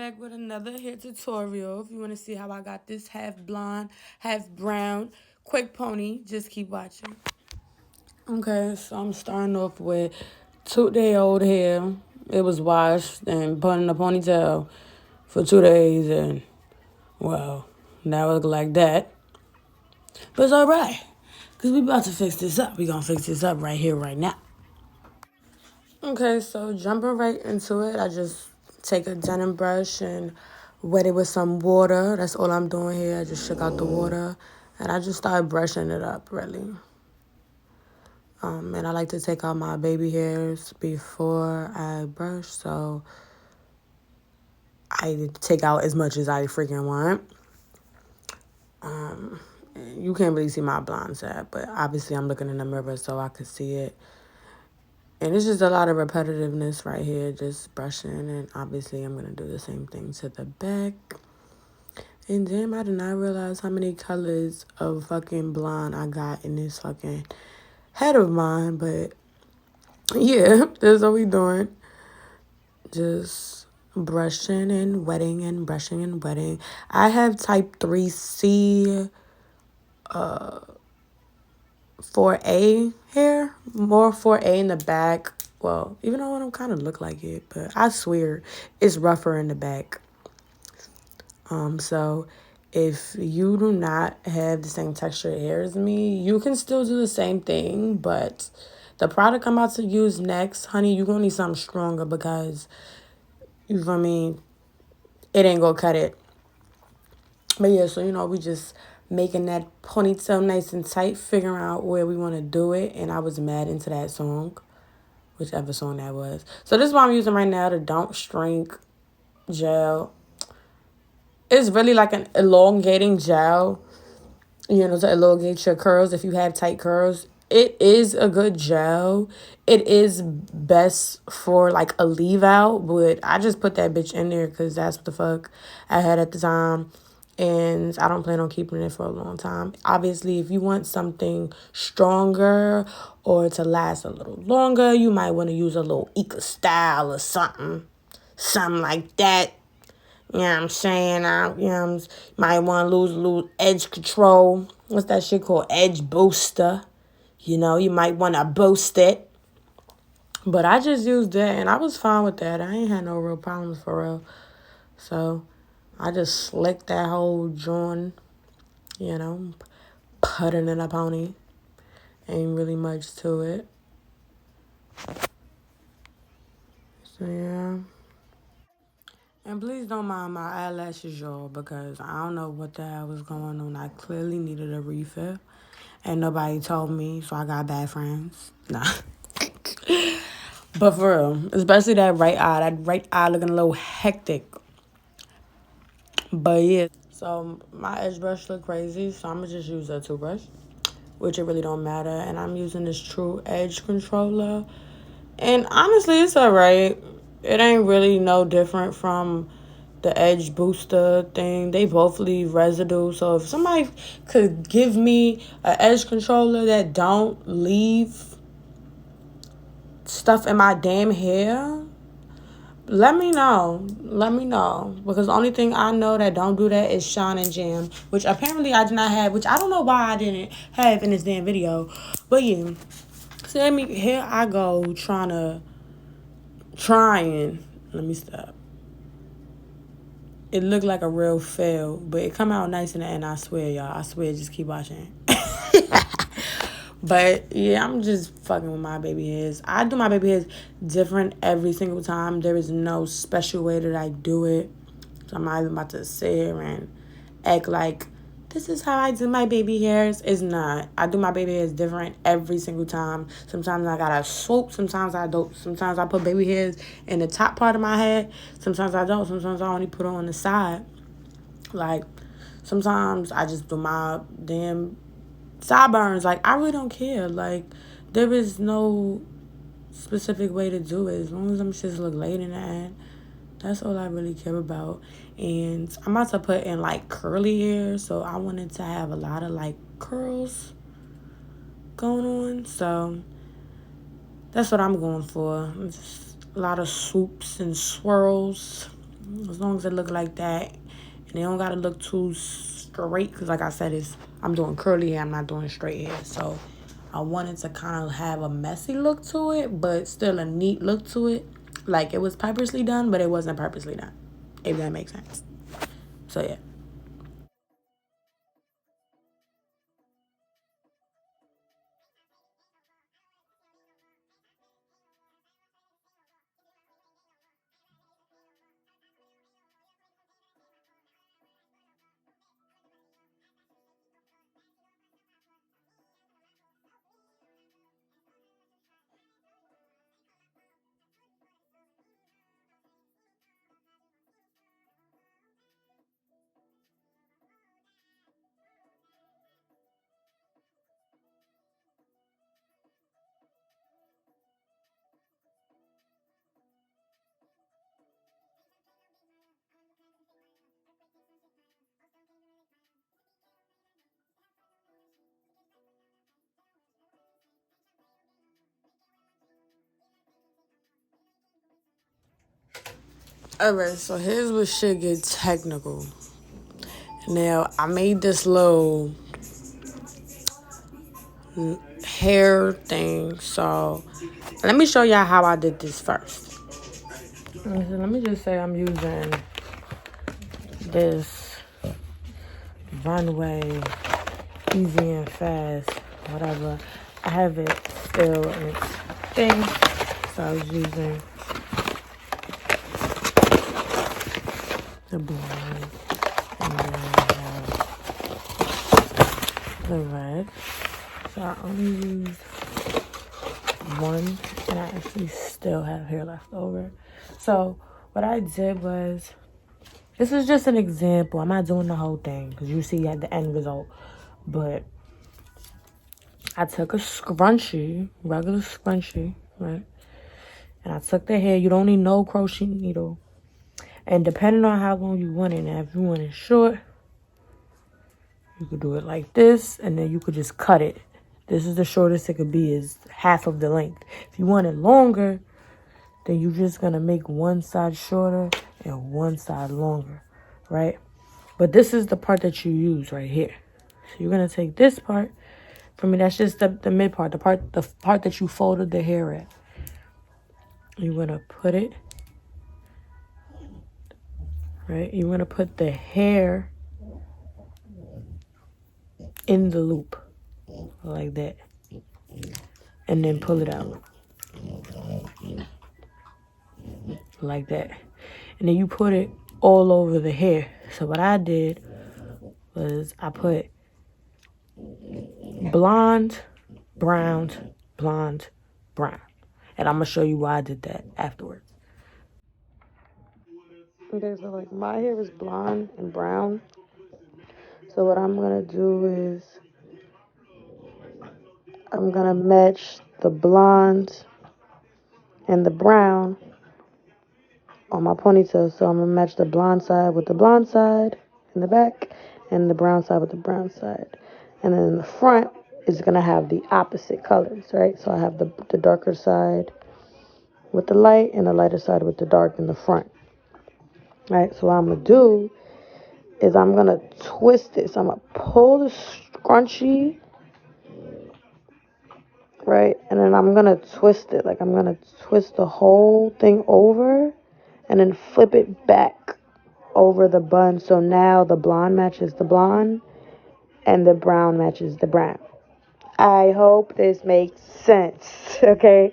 back with another hair tutorial. If you want to see how I got this half blonde, half brown, quick pony, just keep watching. Okay, so I'm starting off with 2-day-old hair. It was washed and put in a ponytail for 2 days, and well, now it look like that. But it's alright, because we about to fix this up. We gonna fix this up right here, right now. Okay, so jumping right into it, I just take a denim brush and wet it with some water. That's all I'm doing here. I just shook out the water and I just started brushing it up, really. And I like to take out my baby hairs before I brush, so I take out as much as I freaking want. You can't really see my blonde side, but obviously I'm looking in the mirror so I could see it. And it's just a lot of repetitiveness right here, just brushing. And obviously I'm going to do the same thing to the back. And damn, I did not realize how many colors of fucking blonde I got in this fucking head of mine. But yeah, that's what we doing. Just brushing and wetting and brushing and wetting. I have type 3C 4A hair, more 4A in the back. Well, even though I don't kind of look like it, but I swear it's rougher in the back. So if you do not have the same texture hair as me, you can still do the same thing, but the product I'm about to use next, honey, you're gonna need something stronger because, you feel me, it ain't gonna cut it. But yeah, so we just making that ponytail nice and tight, figuring out where we want to do it. And I was mad into that song, whichever song that was. So this is what I'm using right now, the Don't Shrink gel. It's really like an elongating gel, to elongate your curls if you have tight curls. It is a good gel. It is best for like a leave out, but I just put that bitch in there because that's what the fuck I had at the time. And I don't plan on keeping it for a long time. Obviously, if you want something stronger or to last a little longer, you might want to use a little Eco Style or something. Something like that. You know what I'm saying? Might want to lose edge control. What's that shit called? Edge booster. You might want to boost it. But I just used that, and I was fine with that. I ain't had no real problems for real. So I just slicked that whole joint, put it in a pony. Ain't really much to it. So, yeah. And please don't mind my eyelashes, y'all, because I don't know what the hell was going on. I clearly needed a refill. And nobody told me, so I got bad friends. Nah. But for real, especially that right eye looking a little hectic. But yeah, so my edge brush look crazy, so I'm going to just use a toothbrush, which it really don't matter. And I'm using this True Edge Controller. And honestly, it's alright. It ain't really no different from the Edge Booster thing. They both leave residue. So if somebody could give me an Edge controller that don't leave stuff in my damn hair, let me know. Because the only thing I know that don't do that is Shine and Jam, which apparently I did not have, which I don't know why I didn't have in this damn video. But yeah. So here I go trying. Let me stop. It looked like a real fail, but it come out nice in the end, I swear, y'all. I swear, just keep watching. But yeah, I'm just fucking with my baby hairs. I do my baby hairs different every single time. There is no special way that I do it. So I'm not even about to sit here and act like this is how I do my baby hairs. It's not. I do my baby hairs different every single time. Sometimes I gotta swoop. Sometimes I don't. Sometimes I put baby hairs in the top part of my head. Sometimes I don't. Sometimes I only put it on the side. Like, sometimes I just do my damn sideburns. Like, I really don't care. Like, there is no specific way to do it. As long as them shits look laid in the end. That's all I really care about. And I'm about to put in, like, curly hair. So I wanted to have a lot of, like, curls going on. So that's what I'm going for. Just a lot of swoops and swirls. As long as it look like that, and they don't gotta look too straight. Cause like I said, I'm doing curly hair. I'm not doing straight hair. So I wanted to kind of have a messy look to it, but still a neat look to it. Like it was purposely done, but it wasn't purposely done. If that makes sense. So yeah. Alright, so here's where shit get technical. Now I made this little hair thing, so let me show y'all how I did this first. Let me just say I'm using this Runway Easy and Fast, whatever. I have it still in its thing, so I was using the blonde, and then I have the red. So I only used one, and I actually still have hair left over. So what I did was, this is just an example. I'm not doing the whole thing because you see at the end result. But I took a scrunchie, regular scrunchie, right? And I took the hair. You don't need no crochet needle. And depending on how long you want it, now if you want it short, you could do it like this, and then you could just cut it. This is the shortest it could be, is half of the length. If you want it longer, then you're just going to make one side shorter and one side longer, right? But this is the part that you use right here. So you're going to take this part. For me, that's just the mid part, the part that you folded the hair at. You're going to put it, right? You're going to put the hair in the loop like that. And then pull it out like that. And then you put it all over the hair. So what I did was I put blonde, brown, blonde, brown. And I'm going to show you why I did that afterwards. Okay, so like my hair is blonde and brown. So what I'm going to do is I'm going to match the blonde and the brown on my ponytail. So I'm going to match the blonde side with the blonde side in the back and the brown side with the brown side. And then in the front is going to have the opposite colors, right? So I have the darker side with the light and the lighter side with the dark in the front. Right? So what I'm going to do is I'm going to twist this. I'm going to pull the scrunchie, right? And then I'm going to twist it. Like I'm going to twist the whole thing over and then flip it back over the bun. So now the blonde matches the blonde and the brown matches the brown. I hope this makes sense, okay?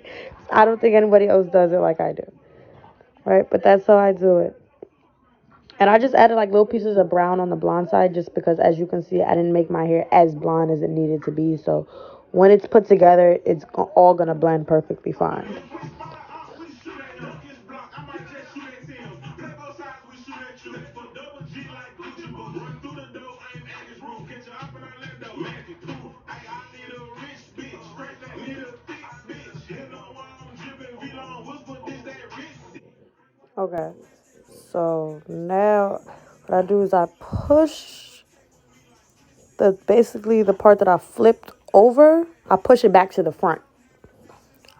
I don't think anybody else does it like I do, right? But that's how I do it. And I just added like little pieces of brown on the blonde side just because, as you can see, I didn't make my hair as blonde as it needed to be. So when it's put together, it's all going to blend perfectly fine. Okay, so now what I do is I push basically the part that I flipped over, I push it back to the front.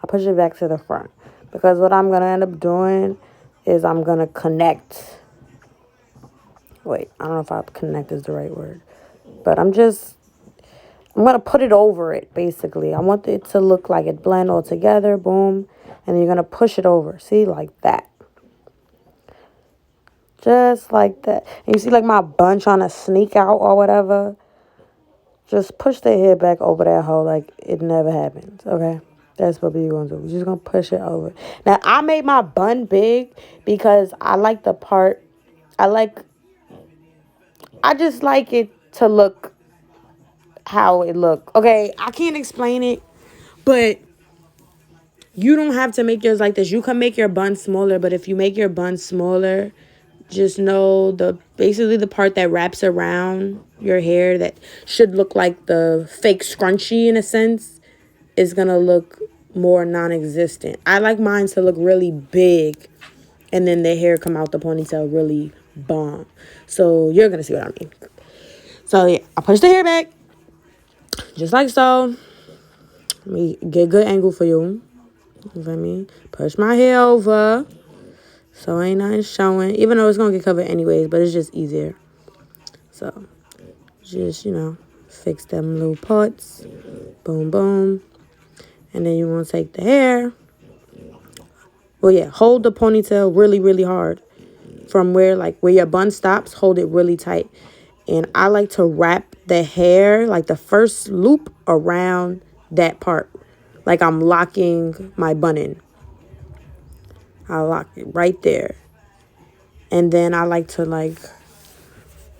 I push it back to the front because what I'm going to end up doing is I'm going to connect Wait, I don't know if I connect is the right word. But I'm going to put it over it, basically. I want it to look like it blend all together, boom. And then you're going to push it over, see, like that. Just like that. And you see like my bun trying to sneak out or whatever? Just push the hair back over that hole like it never happened, okay? That's what we're going to do. We're just going to push it over. Now, I made my bun big because I like the part. I just like it to look how it look. Okay, I can't explain it, but you don't have to make yours like this. You can make your bun smaller, but if you make your bun smaller, just know basically the part that wraps around your hair that should look like the fake scrunchie in a sense is gonna look more non-existent. I like mine to look really big and then the hair come out the ponytail really bomb. So you're gonna see what I mean. So yeah, I push the hair back just like so. Let me get a good angle for you. You feel me? Push my hair over so ain't nothing showing. Even though it's gonna get covered anyways, but it's just easier. So just, fix them little parts. Boom, boom. And then you want to take the hair. Well, yeah, hold the ponytail really, really hard. From where your bun stops, hold it really tight. And I like to wrap the hair, like the first loop around that part. Like I'm locking my bun in. I lock it right there. And then I like to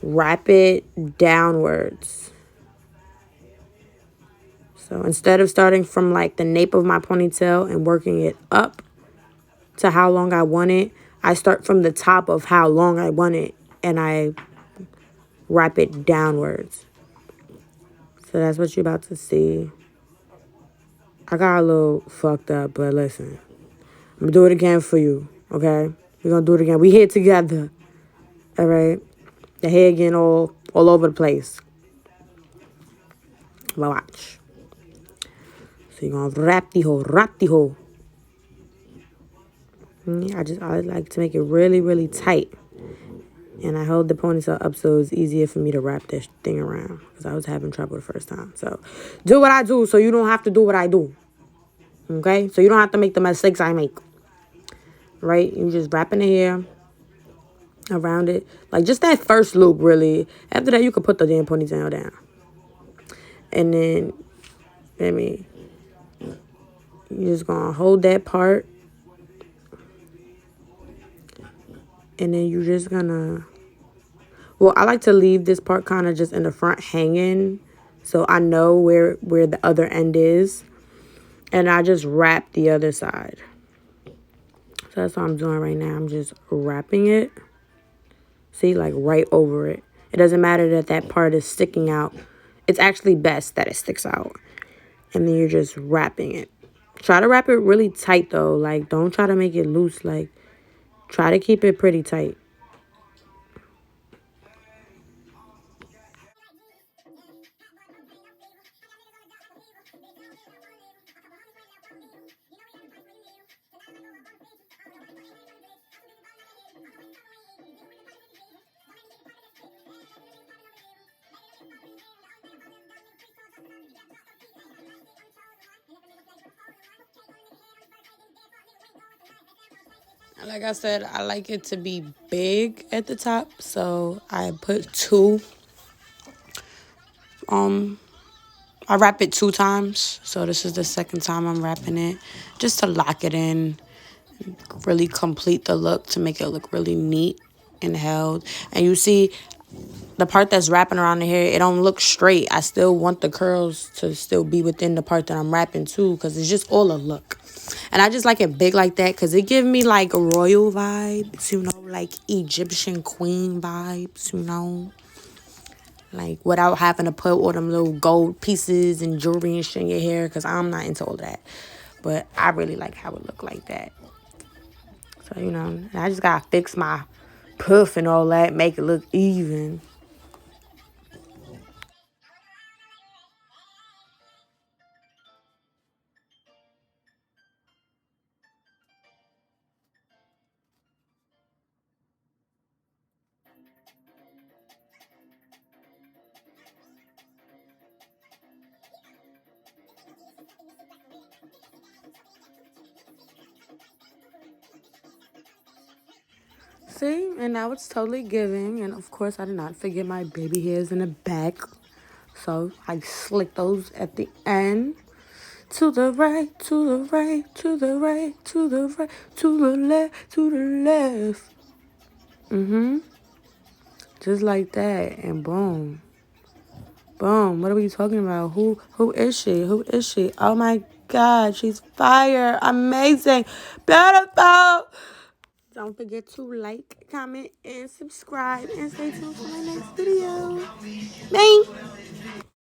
wrap it downwards. So instead of starting from the nape of my ponytail and working it up to how long I want it, I start from the top of how long I want it and I wrap it downwards. So that's what you're about to see. I got a little fucked up, but listen. I'm gonna do it again for you, okay? We're gonna do it again. We here together, all right? The hair getting all over the place. Well, watch. So you're gonna wrap the hole. I like to make it really, really tight. And I held the ponytail up so it's easier for me to wrap this thing around. Because I was having trouble the first time. So do what I do so you don't have to do what I do. Okay? So you don't have to make the mistakes I make. Right? You just wrapping the hair around it. Like just that first loop, really. After that, you can put the damn ponytail down. And then, you're just going to hold that part. And then you're just going to... Well, I like to leave this part kind of just in the front hanging. So I know where the other end is. And I just wrap the other side. So that's what I'm doing right now. I'm just wrapping it. See, right over it. It doesn't matter that that part is sticking out. It's actually best that it sticks out. And then you're just wrapping it. Try to wrap it really tight, though. Don't try to make it loose. Try to keep it pretty tight. Like I said, I like it to be big at the top, so I put two. I wrap it 2 times, so this is the second time I'm wrapping it, just to lock it in, really complete the look, to make it look really neat and held. And you see, the part that's wrapping around the hair, it don't look straight. I still want the curls to still be within the part that I'm wrapping too, because it's just all a look. And I just like it big like that because it gives me royal vibes, like Egyptian queen vibes. Without having to put all them little gold pieces and jewelry and shit in your hair, because I'm not into all that. But I really like how it look like that. So, and I just got to fix my puff and all that, make it look even. See, and now it's totally giving. And of course, I did not forget my baby hairs in the back. So I slick those at the end. To the right, to the right, to the right, to the right, to the left, to the left. Just like that. And boom. Boom. What are we talking about? Who is she? Who is she? Oh my God. She's fire. Amazing. Beautiful. Don't forget to like, comment, and subscribe. And stay tuned for my next video.